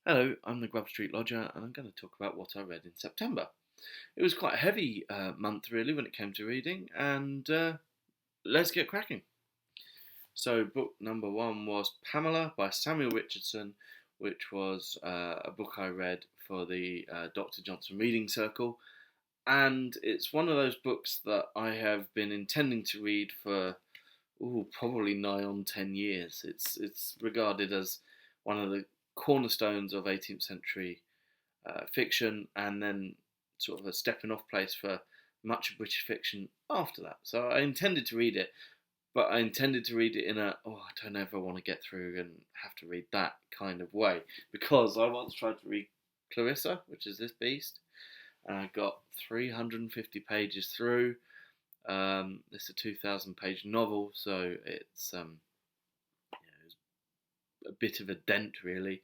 Hello, I'm the GrubStLodger, and I'm going to talk about what I read in September. It was quite a heavy month, really, when it came to reading, and let's get cracking. So, book number one was Pamela by Samuel Richardson, which was a book I read for the Dr. Johnson Reading Circle, and it's one of those books that I have been intending to read for probably nigh on 10 years. It's regarded as one of the cornerstones of 18th century fiction, and then sort of a stepping off place for much of British fiction after that. So I intended to read it, but I intended to read it in I don't ever want to get through and have to read that kind of way, because I once tried to read Clarissa, which is this beast, and I got 350 pages through. It's a 2,000-page novel, so it's a bit of a dent, really.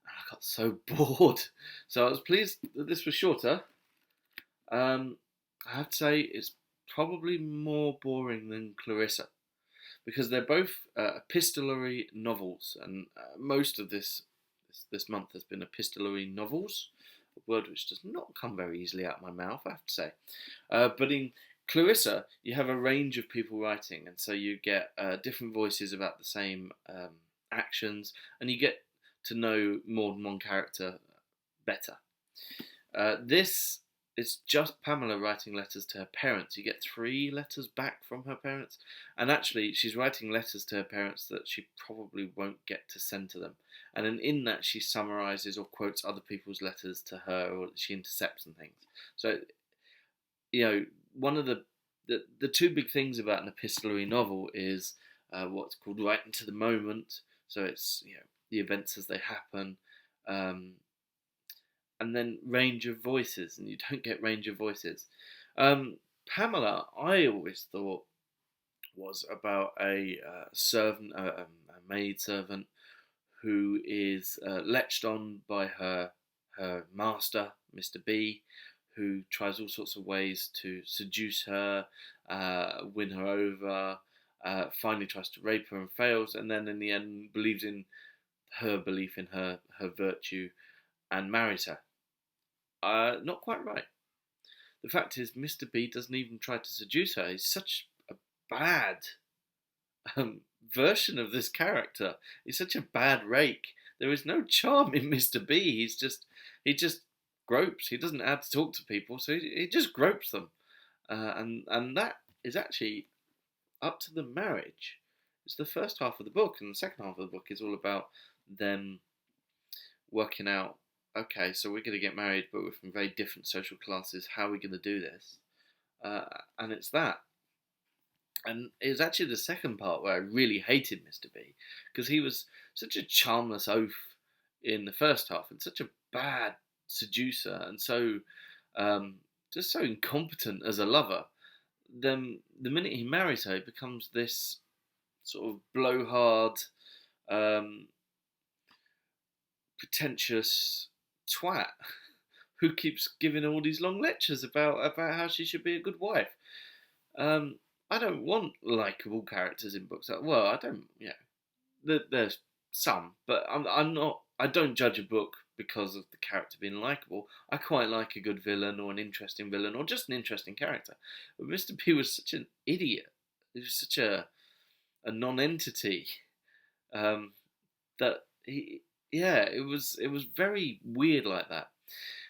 And I got so bored. So I was pleased that this was shorter. I have to say it's probably more boring than Clarissa, because they're both epistolary novels, and most of this month has been epistolary novels, a word which does not come very easily out of my mouth, I have to say. But in Clarissa, you have a range of people writing, and so you get different voices about the same actions, and you get to know more than one character better. This is just Pamela writing letters to her parents. You get 3 letters back from her parents, and actually she's writing letters to her parents that she probably won't get to send to them. And then in that she summarises or quotes other people's letters to her, or she intercepts and things. So, one of the 2 big things about an epistolary novel is what's called writing to the moment. So it's the events as they happen, and then range of voices, and you don't get range of voices. Pamela, I always thought, was about a servant, a maid servant, who is leched on by her master, Mr. B, who tries all sorts of ways to seduce her, win her over, finally tries to rape her and fails, and then in the end believes in her belief in her virtue and marries her. Not quite right. The fact is, Mr. B doesn't even try to seduce her. He's such a bad version of this character. He's such a bad rake. There is no charm in Mr. B. He just gropes. He doesn't have to talk to people, so he just gropes them, and that is actually up to the marriage. It's the first half of the book, and the second half of the book is all about them working out, okay, so we're going to get married, but we're from very different social classes. How are we going to do this? And it's that. And it was actually the second part where I really hated Mr. B, because he was such a charmless oaf in the first half, and such a bad seducer, and so just so incompetent as a lover. Then the minute he marries her, he becomes this sort of blowhard, pretentious twat who keeps giving all these long lectures about how she should be a good wife. I don't want likeable characters in books. Well, I don't. There's some, but I'm not. I don't judge a book because of the character being likeable. I quite like a good villain, or an interesting villain, or just an interesting character. But Mr. B was such an idiot. He was such a non-entity, that it was very weird like that.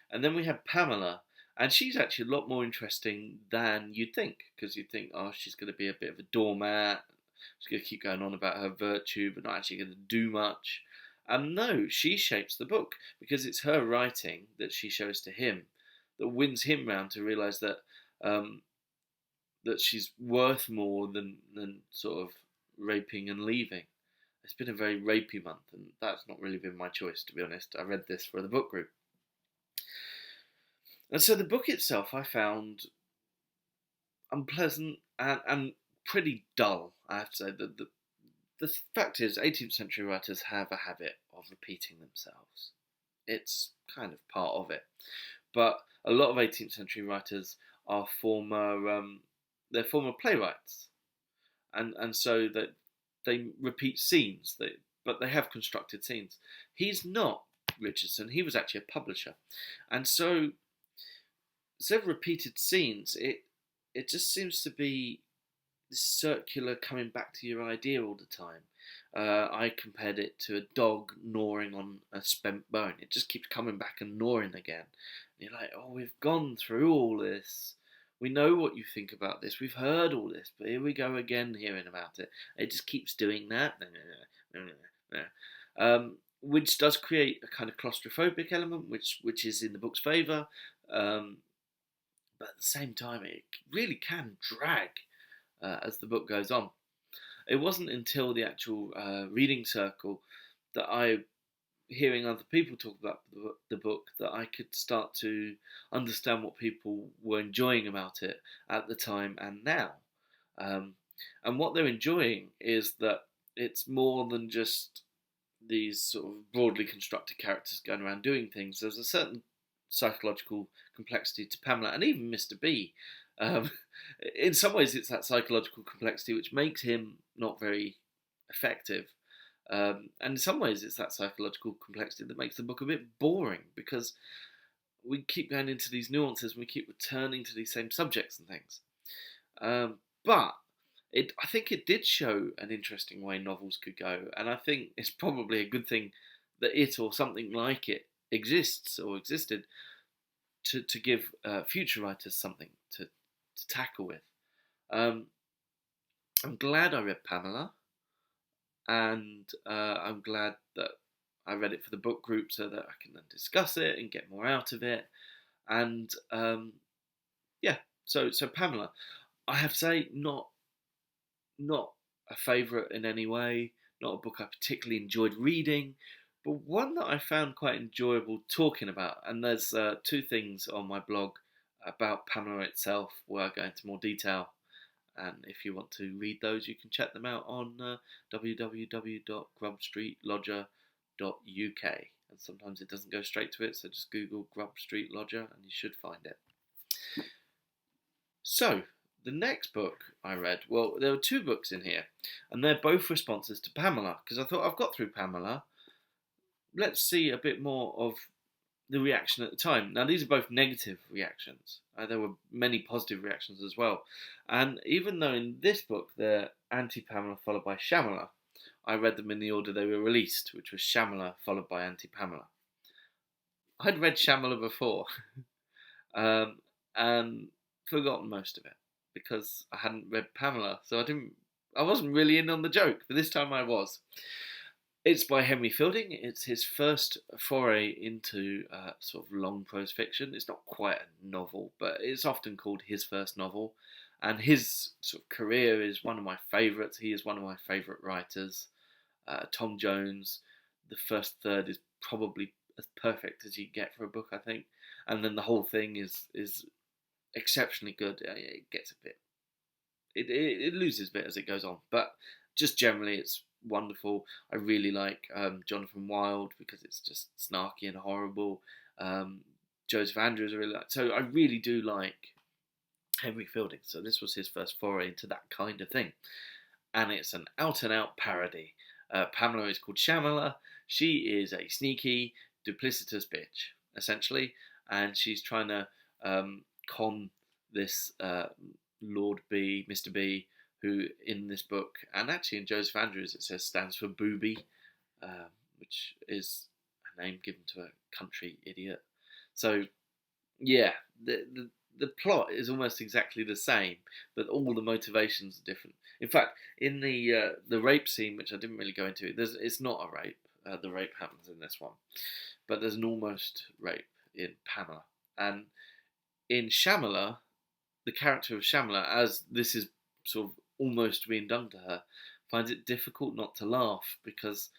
And then we had Pamela, and she's actually a lot more interesting than you'd think, because you'd think, oh, she's going to be a bit of a doormat. She's going to keep going on about her virtue, but not actually going to do much. And no, she shapes the book, because it's her writing that she shows to him that wins him round to realise that that she's worth more than sort of raping and leaving. It's been a very rapey month, and that's not really been my choice, to be honest. I read this for the book group. And so the book itself I found unpleasant and pretty dull, I have to say. The fact is, 18th century writers have a habit of repeating themselves. It's kind of part of it. But a lot of 18th century writers are they're former playwrights. And so that they repeat scenes, but they have constructed scenes. He's not. Richardson, he was actually a publisher. And so, instead of repeated scenes, it just seems to be this circular coming back to your idea all the time. I compared it to a dog gnawing on a spent bone. It just keeps coming back and gnawing again. And you're like, oh, we've gone through all this. We know what you think about this. We've heard all this, but here we go again hearing about it. It just keeps doing that. Which does create a kind of claustrophobic element, which is in the book's favour. But at the same time, it really can drag as the book goes on. It wasn't until the actual reading circle that hearing other people talk about the book, that I could start to understand what people were enjoying about it at the time and now. And what they're enjoying is that it's more than just these sort of broadly constructed characters going around doing things. There's a certain psychological complexity to Pamela, and even Mr. B. In some ways, it's that psychological complexity which makes him not very effective. And in some ways, it's that psychological complexity that makes the book a bit boring, because we keep going into these nuances and we keep returning to these same subjects and things. But I think it did show an interesting way novels could go, and I think it's probably a good thing that it or something like it exists or existed to give future writers something to tackle with. I'm glad I read Pamela, and I'm glad that I read it for the book group so that I can then discuss it and get more out of it. And so Pamela, I have to say, not a favourite in any way, not a book I particularly enjoyed reading, but one that I found quite enjoyable talking about. And there's two things on my blog about Pamela itself where I go into more detail. And if you want to read those, you can check them out on www.GrubStLodger.uk. And sometimes it doesn't go straight to it, so just Google GrubStLodger and you should find it. So, the next book I read, well, there were two books in here, and they're both responses to Pamela, because I thought, I've got through Pamela, let's see a bit more of the reaction at the time. Now, these are both negative reactions. There were many positive reactions as well. And even though in this book they're Anti-Pamela followed by Shamela, I read them in the order they were released, which was Shamela followed by Anti-Pamela. I'd read Shamela before and forgotten most of it because I hadn't read Pamela, so I wasn't really in on the joke, but this time I was. It's by Henry Fielding. It's his first foray into sort of long prose fiction. It's not quite a novel, but it's often called his first novel. And his sort of career is one of my favourites. He is one of my favourite writers. Tom Jones, the first third is probably as perfect as you get for a book, I think. And then the whole thing is exceptionally good. It gets a bit... It loses a bit as it goes on. But just generally, it's wonderful. I really like Jonathan Wild because it's just snarky and horrible. Joseph Andrews I really like. So I really do like Henry Fielding. So this was his first foray into that kind of thing. And it's an out-and-out parody. Pamela is called Shamela. She is a sneaky, duplicitous bitch, essentially. And she's trying to con this Lord B, Mr. B, who in this book, and actually in Joseph Andrews, it says stands for Booby, which is a name given to a country idiot. So, yeah, the plot is almost exactly the same, but all the motivations are different. In fact, in the rape scene, which I didn't really go into, it's not a rape. The rape happens in this one, but there's an almost rape in Pamela. And in Shamela, the character of Shamela, as this is sort of almost being done to her, finds it difficult not to laugh because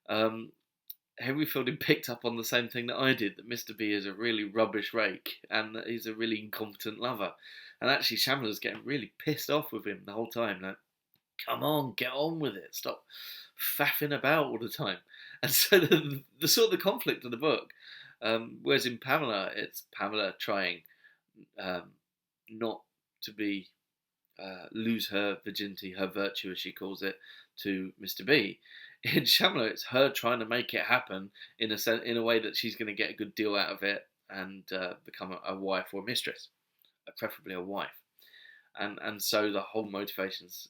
Henry Fielding picked up on the same thing that I did, that Mr. B is a really rubbish rake and that he's a really incompetent lover. And actually Shamela's getting really pissed off with him the whole time, like, come on, get on with it, stop faffing about all the time. And so the sort of the conflict of the book, whereas in Pamela, it's Pamela trying not to be lose her virginity, her virtue as she calls it, to Mr. B. in Shamela, it's her trying to make it happen in a way that she's going to get a good deal out of it and become a wife or a mistress, preferably a wife. And so the whole motivation's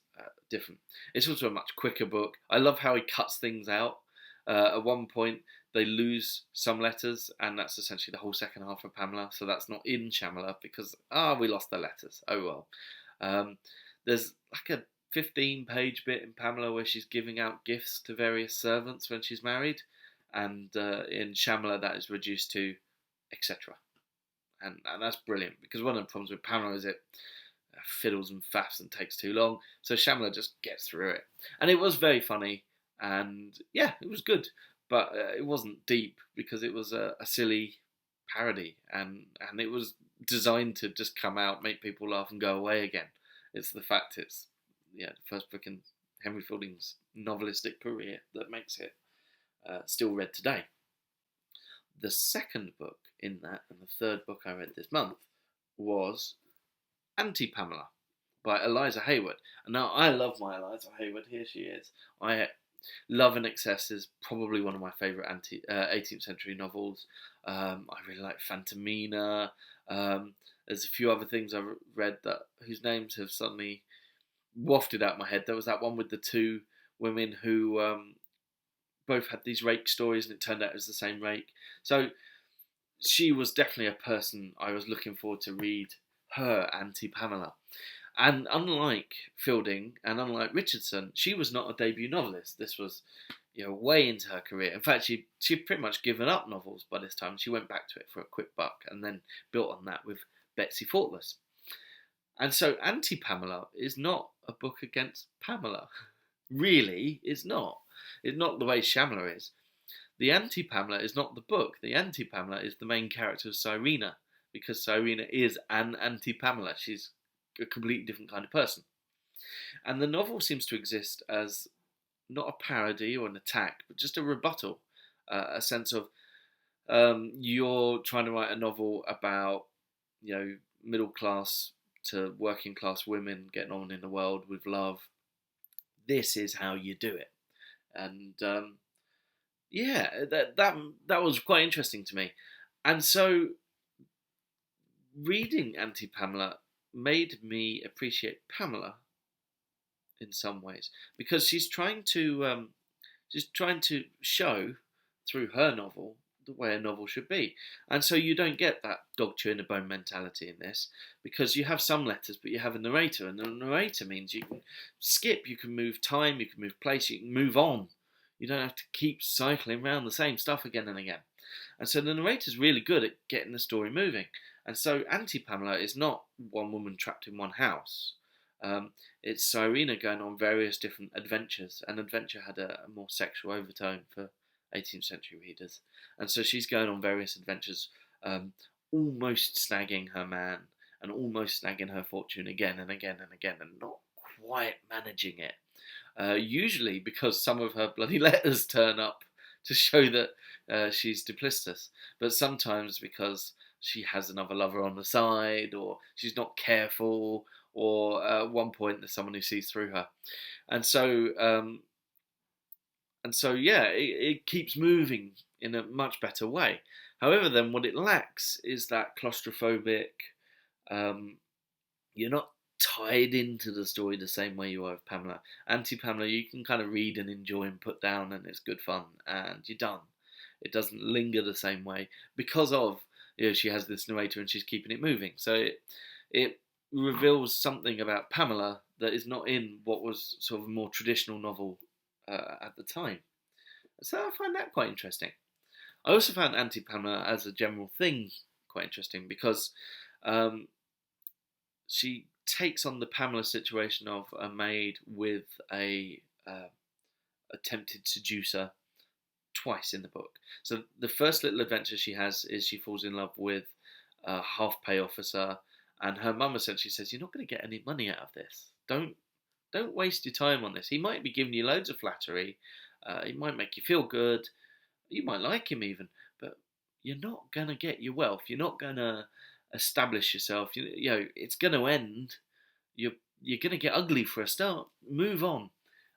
different. It's also a much quicker book. I love how he cuts things out. At one point, they lose some letters, and that's essentially the whole second half of Pamela. So that's not in Shamela because we lost the letters. Oh well. There's like a 15-page bit in Pamela where she's giving out gifts to various servants when she's married, and in Shamela that is reduced to etc. And that's brilliant because one of the problems with Pamela is it fiddles and faffs and takes too long. So Shamela just gets through it, and it was very funny, and yeah, it was good, but it wasn't deep because it was a silly parody, and it was designed to just come out, make people laugh, and go away again. It's the fact it's the first book in Henry Fielding's novelistic career that makes it still read today. The second book in that, and the third book I read this month, was Anti-Pamela by Eliza Haywood. And now I love my Eliza Haywood. Here she is. Love in Excess is probably one of my favourite 18th century novels. I really like Fantomina. There's a few other things I've read whose names have suddenly wafted out my head. There was that one with the two women who both had these rake stories, and it turned out it was the same rake. So she was definitely a person I was looking forward to read her Anti-Pamela. And unlike Fielding and unlike Richardson, she was not a debut novelist. This was way into her career. In fact, she'd pretty much given up novels by this time. She went back to it for a quick buck and then built on that with Betsy Thoughtless. And so Anti-Pamela is not a book against Pamela. Really, it's not. It's not the way Shamela is. The Anti-Pamela is not the book. The Anti-Pamela is the main character of Cyrena, because Cyrena is an Anti-Pamela. She's a completely different kind of person. And the novel seems to exist as not a parody or an attack, but just a rebuttal, a sense of you're trying to write a novel about middle class to working class women getting on in the world with love. This is how you do it. And that was quite interesting to me. And so reading Anti-Pamela made me appreciate Pamela in some ways, because she's trying to show through her novel the way a novel should be. And so you don't get that dog chewing a bone mentality in this, because you have some letters, but you have a narrator, and the narrator means you can skip, you can move time, you can move place, you can move on. You don't have to keep cycling around the same stuff again and again. And so the narrator's really good at getting the story moving. And so Anti-Pamela is not one woman trapped in one house. It's Cyrena going on various different adventures, and adventure had a more sexual overtone for 18th century readers. And so she's going on various adventures, almost snagging her man, and almost snagging her fortune again and again and again, and not quite managing it. Usually because some of her bloody letters turn up to show that she's duplicitous, but sometimes because she has another lover on the side, or she's not careful, or at one point there's someone who sees through her. And so it keeps moving in a much better way. However, then what it lacks is that claustrophobic, you're not tied into the story the same way you are with Pamela. Anti-Pamela, you can kind of read and enjoy and put down, and it's good fun, and you're done. It doesn't linger the same way because of, she has this narrator and she's keeping it moving. So it reveals something about Pamela that is not in what was sort of a more traditional novel at the time. So I find that quite interesting. I also found Anti-Pamela as a general thing quite interesting, because she takes on the Pamela situation of a maid with a attempted seducer twice in the book. So the first little adventure she has is she falls in love with a half-pay officer, and her mum essentially says, "You're not going to get any money out of this. Don't waste your time on this. He might be giving you loads of flattery. He might make you feel good. You might like him even, but you're not going to get your wealth. You're not going to establish yourself. It's going to end. You're going to get ugly for a start. Move on."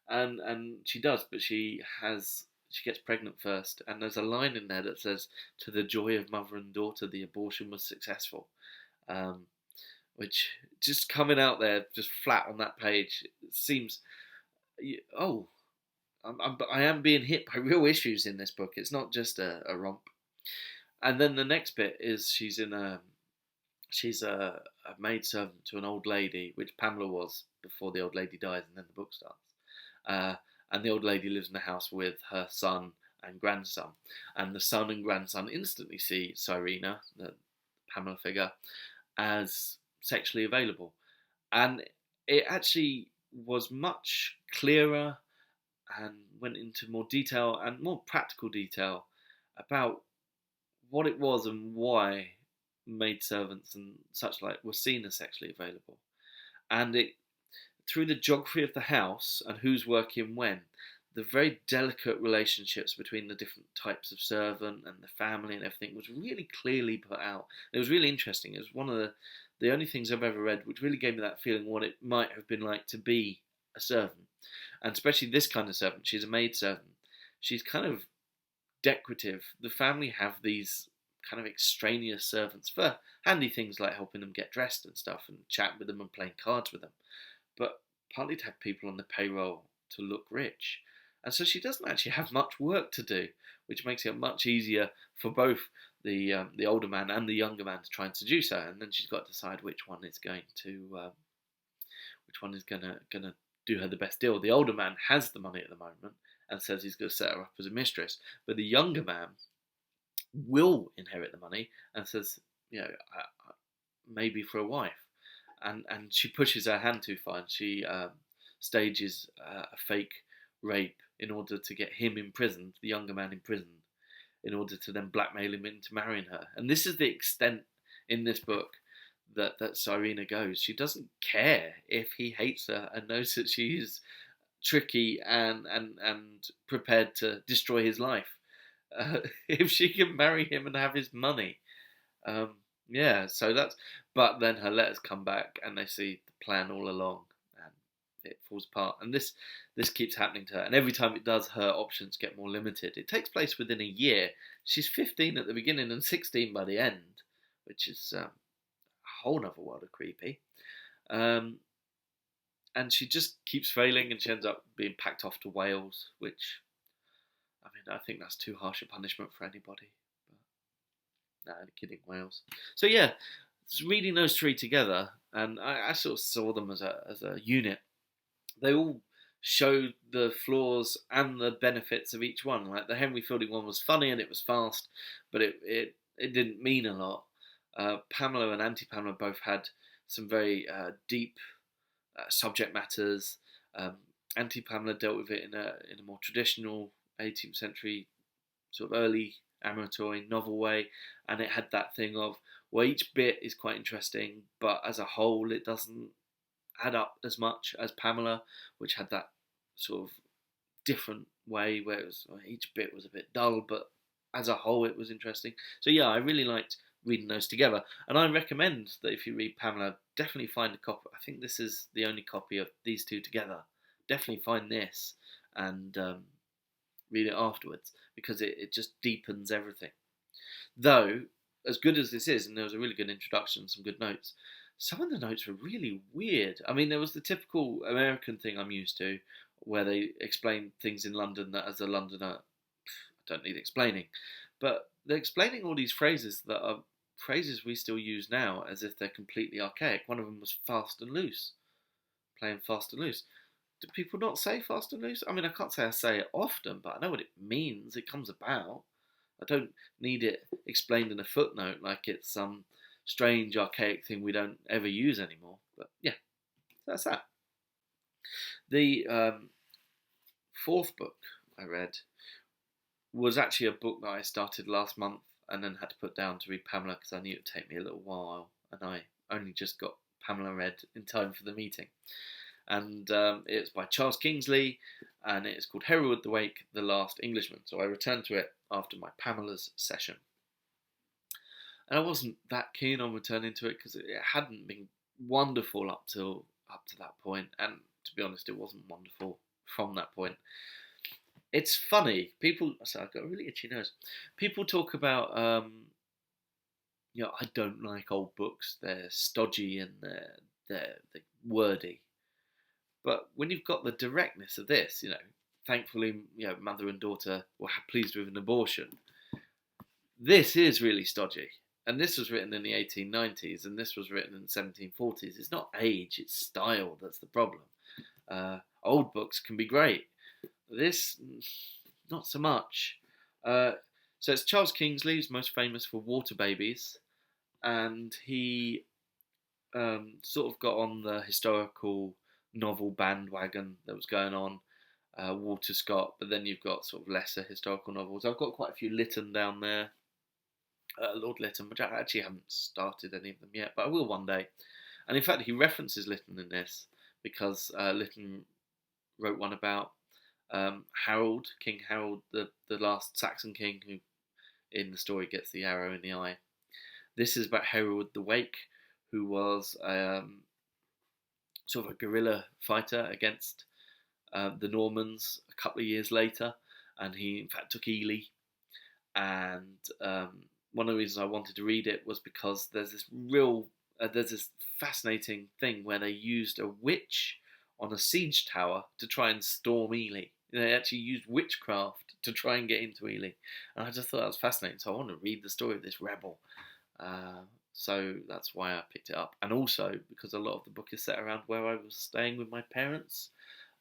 and she does, but she gets pregnant first, and there's a line in there that says, "To the joy of mother and daughter, the abortion was successful," um, which just coming out there just flat on that page seems, oh, I am being hit by real issues in this book. It's not just a romp. And then the next bit is she's a maidservant to an old lady, which Pamela was before the old lady dies, and then the book starts. Uh, and the old lady lives in the house with her son and grandson. And the son and grandson instantly see Cyrena, the Pamela figure, as sexually available. And it actually was much clearer and went into more detail and more practical detail about what it was and why maidservants and such like were seen as sexually available. And it, through the geography of the house and who's working when, the very delicate relationships between the different types of servant and the family and everything was really clearly put out. It was really interesting. It was one of the only things I've ever read which really gave me that feeling what it might have been like to be a servant. And especially this kind of servant. She's a maid servant. She's kind of decorative. The family have these kind of extraneous servants for handy things like helping them get dressed and stuff and chat with them and playing cards with them, but partly to have people on the payroll to look rich. And so she doesn't actually have much work to do, which makes it much easier for both the older man and the younger man to try and seduce her. And then she's got to decide which one is going to do her the best deal. The older man has the money at the moment and says he's going to set her up as a mistress, but the younger man will inherit the money and says, maybe for a wife. And she pushes her hand too far, and she stages a fake rape in order to get him imprisoned, the younger man imprisoned, in order to then blackmail him into marrying her. And this is the extent in this book that Cyrena goes. She doesn't care if he hates her and knows that she's tricky and prepared to destroy his life. If she can marry him and have his money. So that's... But then her letters come back and they see the plan all along and it falls apart. And this keeps happening to her. And every time it does, her options get more limited. It takes place within a year. She's 15 at the beginning and 16 by the end, which is a whole other world of creepy. And she just keeps failing and she ends up being packed off to Wales, which... I think that's too harsh a punishment for anybody. But, no, kidding, Wales. So yeah, reading those three together, and I sort of saw them as a unit. They all showed the flaws and the benefits of each one. Like the Henry Fielding one was funny and it was fast, but it didn't mean a lot. Pamela and Anti-Pamela both had some very deep subject matters. Anti-Pamela dealt with it in a more traditional 18th century sort of early amatory novel way, and it had that thing of, well, each bit is quite interesting, but as a whole it doesn't add up as much as Pamela, which had that sort of different way where it was, each bit was a bit dull, but as a whole it was interesting. So yeah, I really liked reading those together, and I recommend that if you read Pamela, definitely find a copy. I think this is the only copy of these two together. Definitely find this and read it afterwards, because it just deepens everything. Though, as good as this is, and there was a really good introduction, some good notes, some of the notes were really weird. I mean, there was the typical American thing I'm used to, where they explain things in London that as a Londoner, I don't need explaining. But they're explaining all these phrases that are phrases we still use now as if they're completely archaic. One of them was fast and loose, playing fast and loose. Do people not say fast and loose? I mean, I can't say I say it often, but I know what it means. It comes about. I don't need it explained in a footnote like it's some strange, archaic thing we don't ever use anymore. But yeah, that's that. The fourth book I read was actually a book that I started last month and then had to put down to read Pamela because I knew it would take me a little while, and I only just got Pamela read in time for the meeting. And it's by Charles Kingsley, and it's called Hereward, the Wake, the Last Englishman. So I returned to it after my Pamela's session. And I wasn't that keen on returning to it because it hadn't been wonderful up to that point. And to be honest, it wasn't wonderful from that point. It's funny. People, so I've got a really itchy nose. People talk about, I don't like old books. They're stodgy and they're wordy. But when you've got the directness of this, thankfully, mother and daughter were pleased with an abortion. This is really stodgy. And this was written in the 1890s, and this was written in the 1740s. It's not age, it's style that's the problem. Old books can be great. This, not so much. So it's Charles Kingsley, who's most famous for Water Babies, and he sort of got on the historical novel bandwagon that was going on, Walter Scott, but then you've got sort of lesser historical novels. I've got quite a few Lytton down there, Lord Lytton, which I actually haven't started any of them yet, but I will one day. And in fact, he references Lytton in this, because Lytton wrote one about Harold, King Harold, the last Saxon king who in the story gets the arrow in the eye. This is about Hereward the Wake, who was sort of a guerrilla fighter against the Normans a couple of years later, and he in fact took Ely. And one of the reasons I wanted to read it was because there's this fascinating thing where they used a witch on a siege tower to try and storm Ely. They actually used witchcraft to try and get into Ely, and I just thought that was fascinating. So I want to read the story of this rebel. So that's why I picked it up, and also because a lot of the book is set around where I was staying with my parents.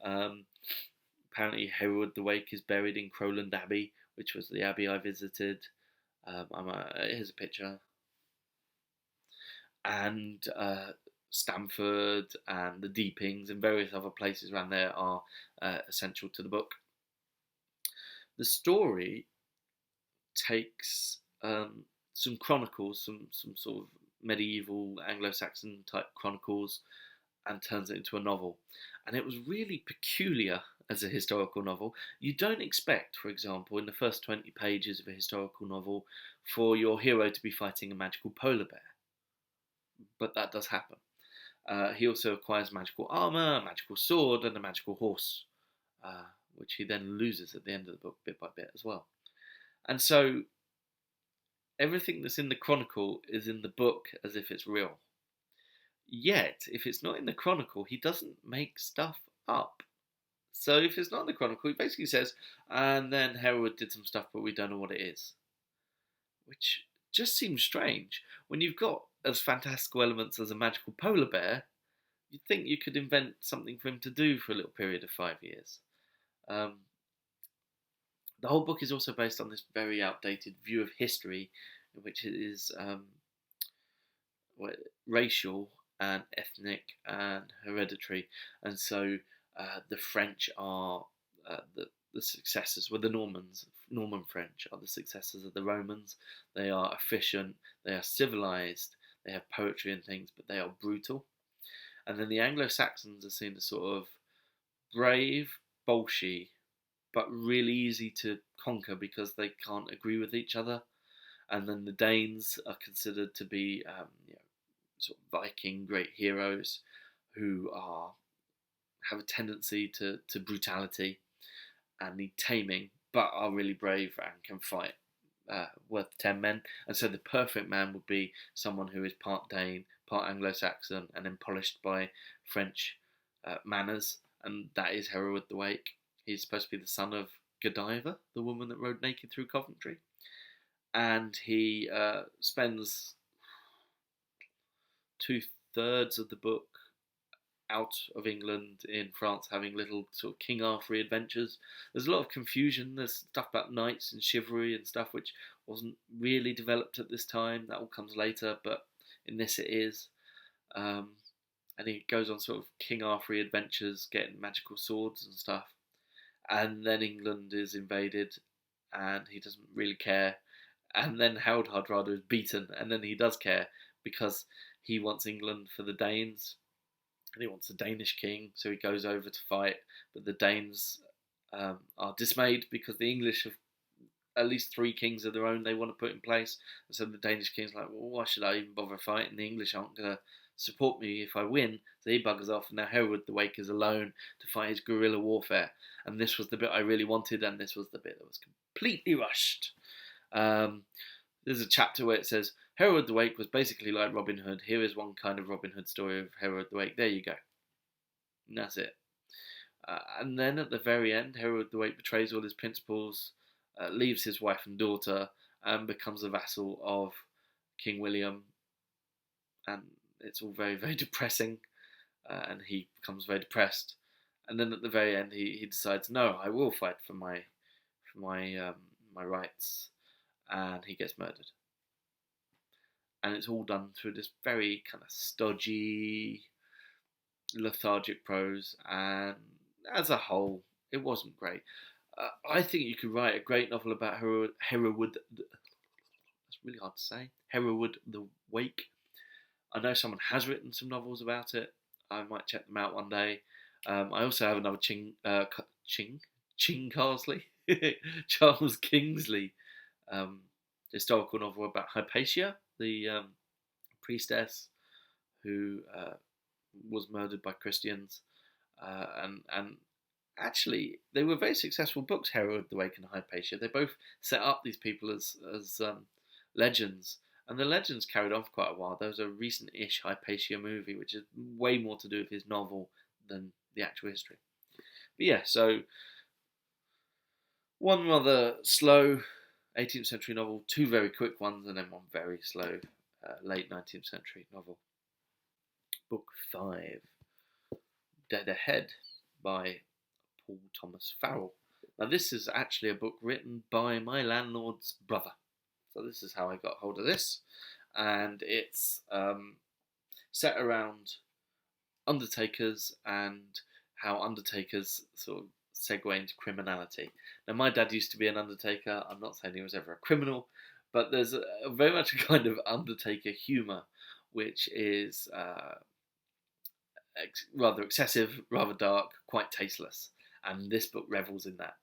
Apparently, Hereward the Wake is buried in Crowland Abbey, which was the abbey I visited. Here's a picture. And Stamford and the Deepings and various other places around there are essential to the book. The story takes some chronicles, some sort of medieval Anglo-Saxon type chronicles, and turns it into a novel. And it was really peculiar as a historical novel. You don't expect, for example, in the first 20 pages of a historical novel, for your hero to be fighting a magical polar bear. But that does happen. He also acquires magical armour, a magical sword, and a magical horse, which he then loses at the end of the book, bit by bit as well. And so everything that's in the chronicle is in the book as if it's real. Yet, if it's not in the chronicle, he doesn't make stuff up. So if it's not in the chronicle, he basically says, and then Hereward did some stuff, but we don't know what it is. Which just seems strange. When you've got as fantastical elements as a magical polar bear, you'd think you could invent something for him to do for a little period of 5 years. The whole book is also based on this very outdated view of history, in which it is racial and ethnic and hereditary. And so the French are the successors, the Normans. Norman French are the successors of the Romans. They are efficient, they are civilized, they have poetry and things, but they are brutal. And then the Anglo-Saxons are seen as sort of brave, bolshy, but really easy to conquer because they can't agree with each other. And then the Danes are considered to be sort of Viking great heroes who have a tendency to brutality and need taming, but are really brave and can fight, worth 10 men. And so the perfect man would be someone who is part Dane, part Anglo-Saxon, and then polished by French manners, and that is Hereward the Wake. He's supposed to be the son of Godiva, the woman that rode naked through Coventry. And he spends 2/3 of the book out of England in France having little sort of King Arthur adventures. There's a lot of confusion. There's stuff about knights and chivalry and stuff which wasn't really developed at this time. That all comes later, but in this it is. And he goes on sort of King Arthur adventures, getting magical swords and stuff. And then England is invaded, and he doesn't really care. And then Harold Hardrada is beaten, and then he does care because he wants England for the Danes, and he wants a Danish king, so he goes over to fight. But the Danes are dismayed because the English have at least 3 kings of their own they want to put in place. And so the Danish king's like, well, why should I even bother fighting? The English aren't going to support me if I win. So he buggers off, and now Hereward the Wake is alone to fight his guerrilla warfare. And this was the bit I really wanted, and this was the bit that was completely rushed. There's a chapter where it says, Hereward the Wake was basically like Robin Hood. Here is one kind of Robin Hood story of Hereward the Wake. There you go. And that's it. And then at the very end, Hereward the Wake betrays all his principles, leaves his wife and daughter, and becomes a vassal of King William. And it's all very, very depressing. And he becomes very depressed. And then at the very end, he decides, no, I will fight for my rights. And he gets murdered. And it's all done through this very kind of stodgy, lethargic prose. And as a whole, it wasn't great. I think you could write a great novel about Hereward. That's really hard to say. Hereward the Wake. I know someone has written some novels about it. I might check them out one day. I also have another Carsley, Charles Kingsley, historical novel about Hypatia, the priestess who was murdered by Christians, and actually they were very successful books, Hereward the Wake and Hypatia. They both set up these people as legends. And the legends carried on for quite a while. There was a recent-ish Hypatia movie, which is way more to do with his novel than the actual history. But yeah, so one rather slow 18th century novel, two very quick ones, and then one very slow late 19th century novel. Book 5, Dead Ahead by Paul Thomas Farrell. Now this is actually a book written by my landlord's brother. So this is how I got hold of this, and it's set around undertakers and how undertakers sort of segue into criminality. Now my dad used to be an undertaker. I'm not saying he was ever a criminal, but there's very much a kind of undertaker humour, which is rather excessive, rather dark, quite tasteless, and this book revels in that.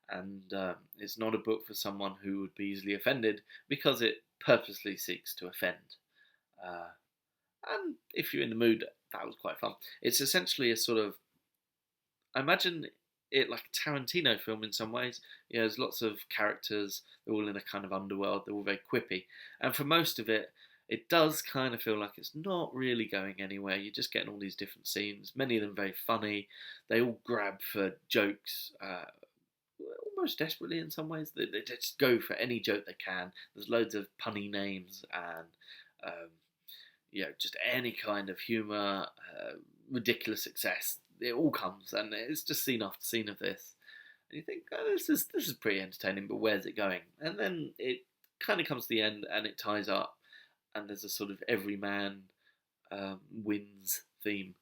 And it's not a book for someone who would be easily offended, because it purposely seeks to offend. And if you're in the mood, that was quite fun. It's essentially a sort of, I imagine it like a Tarantino film in some ways. You know, there's lots of characters, they're all in a kind of underworld, they're all very quippy. And for most of it, it does kind of feel like it's not really going anywhere. You're just getting all these different scenes, many of them very funny. They all grab for jokes, almost desperately in some ways. They just go for any joke they can. There's loads of punny names and just any kind of humour, ridiculous success. It all comes, and it's just scene after scene of this. And you think, oh, this is pretty entertaining, but where's it going? And then it kind of comes to the end, and it ties up, and there's a sort of every man wins theme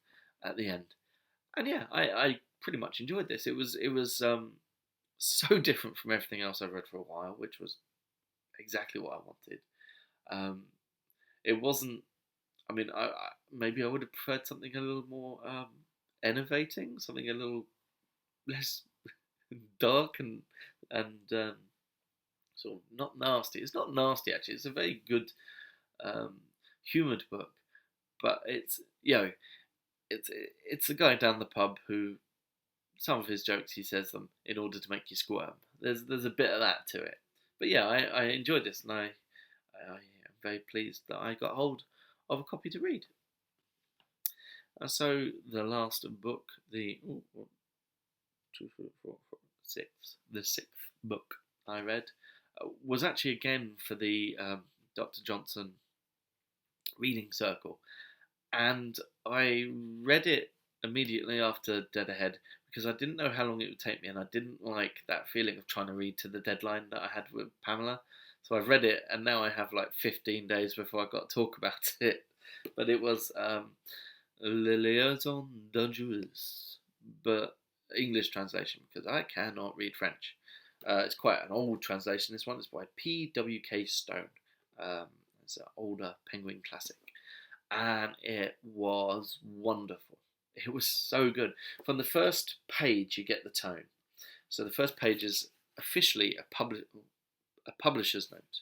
at the end. And yeah, I pretty much enjoyed this. It was so different from everything else I've read for a while, which was exactly what I wanted. It wasn't. I mean, maybe I would have preferred something a little more enervating, something a little less dark and sort of not nasty. It's not nasty actually. It's a very good humoured book, but it's it's a guy down the pub who, some of his jokes he says them in order to make you squirm. There's a bit of that to it. But yeah, I enjoyed this, and I am very pleased that I got hold of a copy to read. And so the last book, the sixth book I read was actually again for the Dr. Johnson reading circle, and I read it immediately after Dead Ahead because I didn't know how long it would take me, and I didn't like that feeling of trying to read to the deadline that I had with Pamela. So I've read it, and now I have like 15 days before I got to talk about it. But it was Liaisons Dangereuses, but English translation, because I cannot read French. It's quite an old translation. This one is by P.W.K. Stone. It's an older Penguin classic, and it was wonderful. It was so good. From the first page, you get the tone. So the first page is officially a publisher's note,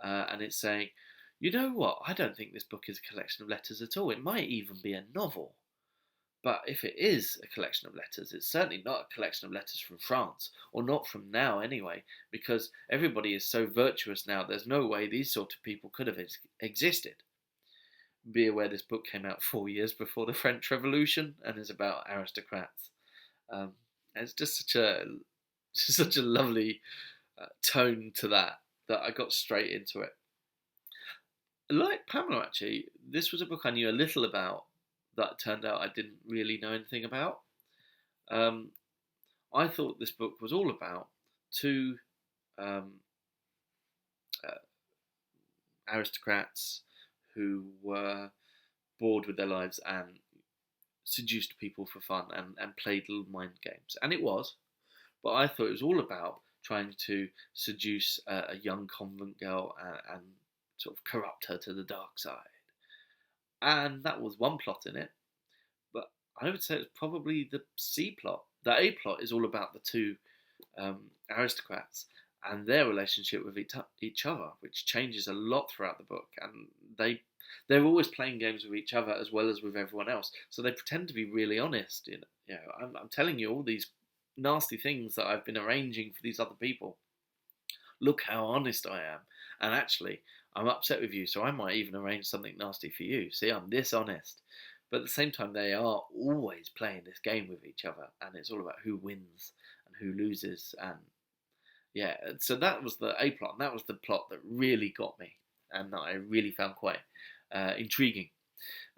and it's saying, You know what? I don't think this book is a collection of letters at all. It might even be a novel. But if it is a collection of letters, it's certainly not a collection of letters from France, or not from now anyway, because everybody is so virtuous now, there's no way these sort of people could have existed. Be aware this book came out 4 years before the French Revolution and is about aristocrats. It's just such a lovely tone to that I got straight into it. Like Pamela, actually, this was a book I knew a little about that turned out I didn't really know anything about. I thought this book was all about two um, uh, aristocrats who were bored with their lives and seduced people for fun and played little mind games. And it was, but I thought it was all about trying to seduce a young convent girl and sort of corrupt her to the dark side. And that was one plot in it, but I would say it's probably the C plot. The A plot is all about the two aristocrats and their relationship with each other, which changes a lot throughout the book. And they're always playing games with each other as well as with everyone else. So they pretend to be really honest. I'm telling you all these nasty things that I've been arranging for these other people. Look how honest I am. And actually, I'm upset with you, so I might even arrange something nasty for you. See, I'm this honest. But at the same time, they are always playing this game with each other, and it's all about who wins and who loses. And yeah, so that was the A plot, and that was the plot that really got me, and that I really found quite intriguing.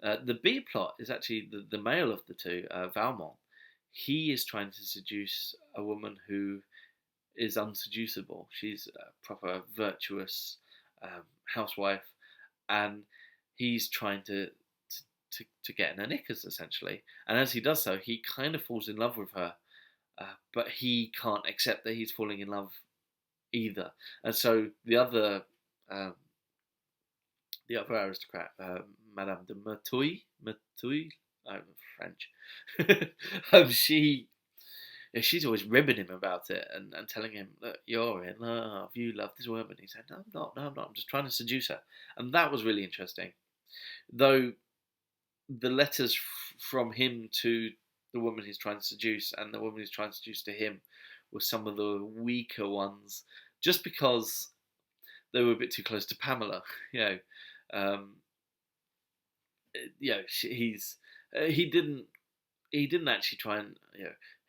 The B plot is actually the male of the two, Valmont. He is trying to seduce a woman who is unseducible. She's a proper virtuous housewife, and he's trying to get in her knickers, essentially. And as he does so, he kind of falls in love with her, but he can't accept that he's falling in love either. And so the other aristocrat, Madame de Merteuil, I'm French. She's always ribbing him about it and telling him, look, you're in love, you love this woman. He said, no, I'm not, I'm just trying to seduce her. And that was really interesting. Though the letters from him to the woman he's trying to seduce and the woman he's trying to seduce to him were some of the weaker ones, just because they were a bit too close to Pamela. He didn't actually try and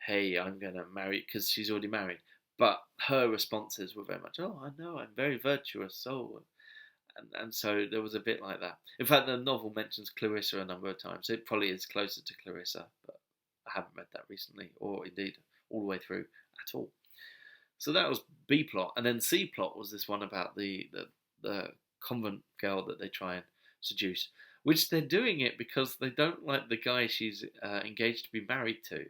hey, I'm going to marry, because she's already married. But her responses were very much, oh, I know, I'm very virtuous. Oh, and so there was a bit like that. In fact, the novel mentions Clarissa a number of times. It probably is closer to Clarissa, but I haven't read that recently, or indeed all the way through at all. So that was B plot, and then C plot was this one about the convent girl that they try and seduce, which they're doing it because they don't like the guy she's engaged to be married to.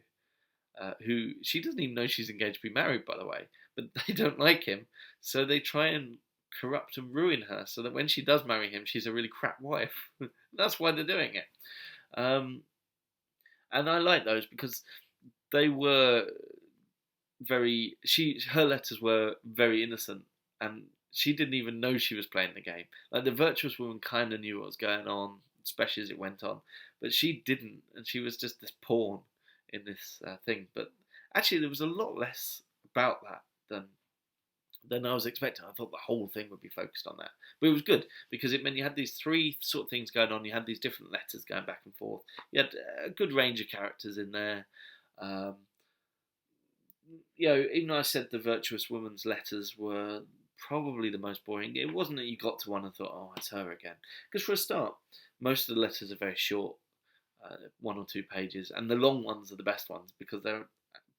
Who she doesn't even know she's engaged to be married, by the way, but they don't like him, so they try and corrupt and ruin her so that when she does marry him, she's a really crap wife. That's why they're doing it. And I like those because they were her letters were very innocent, and she didn't even know she was playing the game. Like, the virtuous woman kind of knew what was going on, especially as it went on, but she didn't, and she was just this pawn in this thing. But actually, there was a lot less about that than I was expecting. I thought the whole thing would be focused on that, but it was good because it meant you had these three sort of things going on. You had these different letters going back and forth. You had a good range of characters in there. Even though I said the virtuous woman's letters were probably the most boring, it wasn't that you got to one and thought, oh, it's her again. Because for a start, most of the letters are very short. 1 or 2 pages, and the long ones are the best ones because they're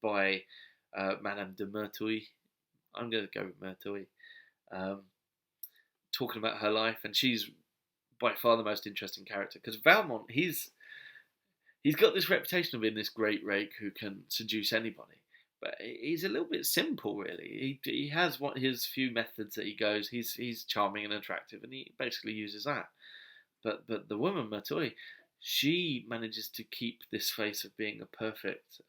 by Madame de Merteuil. I'm going to go with Merteuil, talking about her life, and she's by far the most interesting character because Valmont, he's got this reputation of being this great rake who can seduce anybody, but he's a little bit simple, really. He has his few methods that he goes. He's charming and attractive, and he basically uses that. But the woman Merteuil, she manages to keep this face of being a perfect,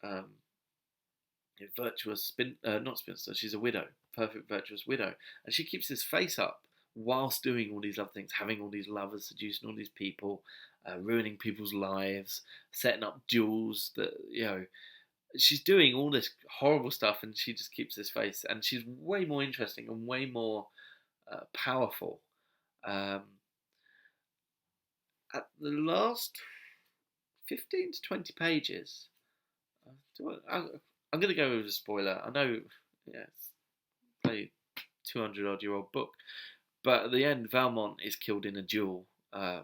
virtuous not spinster. She's a widow, perfect virtuous widow, and she keeps this face up whilst doing all these other things, having all these lovers, seducing all these people, ruining people's lives, setting up duels that, she's doing all this horrible stuff, and she just keeps this face, and she's way more interesting and way more powerful. At the last 15 to 20 pages, I'm going to go with a spoiler. I know, it's a 200-odd-year-old book, but at the end, Valmont is killed in a duel,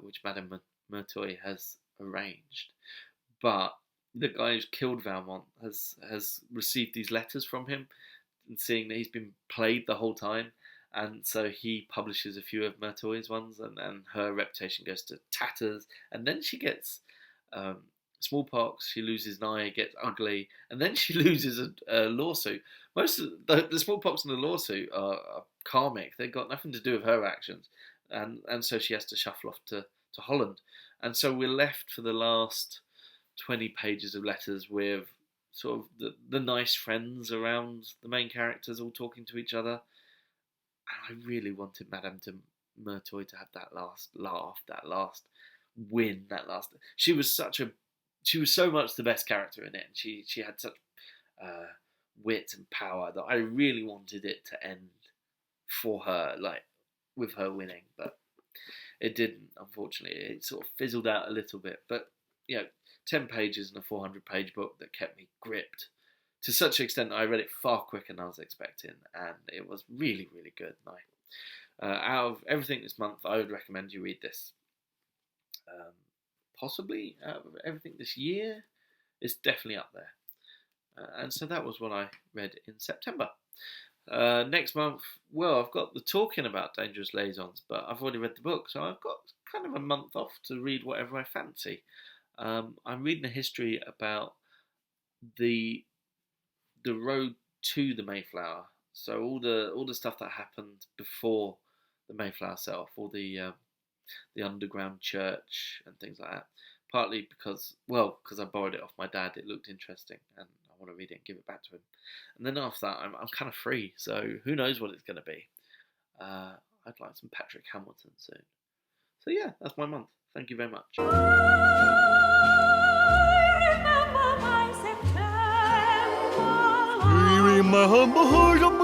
which Madame Mertoy has arranged. But the guy who's killed Valmont has received these letters from him, and seeing that he's been played the whole time, and so he publishes a few of Mertoy's ones, and her reputation goes to tatters, and then she gets smallpox, she loses an eye, gets ugly, and then she loses a lawsuit. Most of the smallpox and the lawsuit are karmic. They've got nothing to do with her actions, and so she has to shuffle off to Holland. And so we're left for the last 20 pages of letters with sort of the nice friends around the main characters all talking to each other. And I really wanted Madame de Mertoy to have that last laugh, that last win, that last... She was so much the best character in it, and she had such wit and power that I really wanted it to end for her, like with her winning, but it didn't, unfortunately. It sort of fizzled out a little bit, but 10 pages in a 400-page book that kept me gripped to such an extent that I read it far quicker than I was expecting, and it was really, really good. Out of everything this month, I would recommend you read this. Possibly out of everything this year, it's definitely up there. And so that was what I read in September. Next month, well, I've got the talking about Dangerous Liaisons, but I've already read the book, so I've got kind of a month off to read whatever I fancy. I'm reading a history about the road to the Mayflower, so all the stuff that happened before the Mayflower itself, all the underground church and things like that. Partly because I borrowed it off my dad. It looked interesting, and I want to read it and give it back to him. And then after that, I'm kind of free, so who knows what it's going to be. I'd like some Patrick Hamilton soon. So yeah, that's my month. Thank you very much. Remember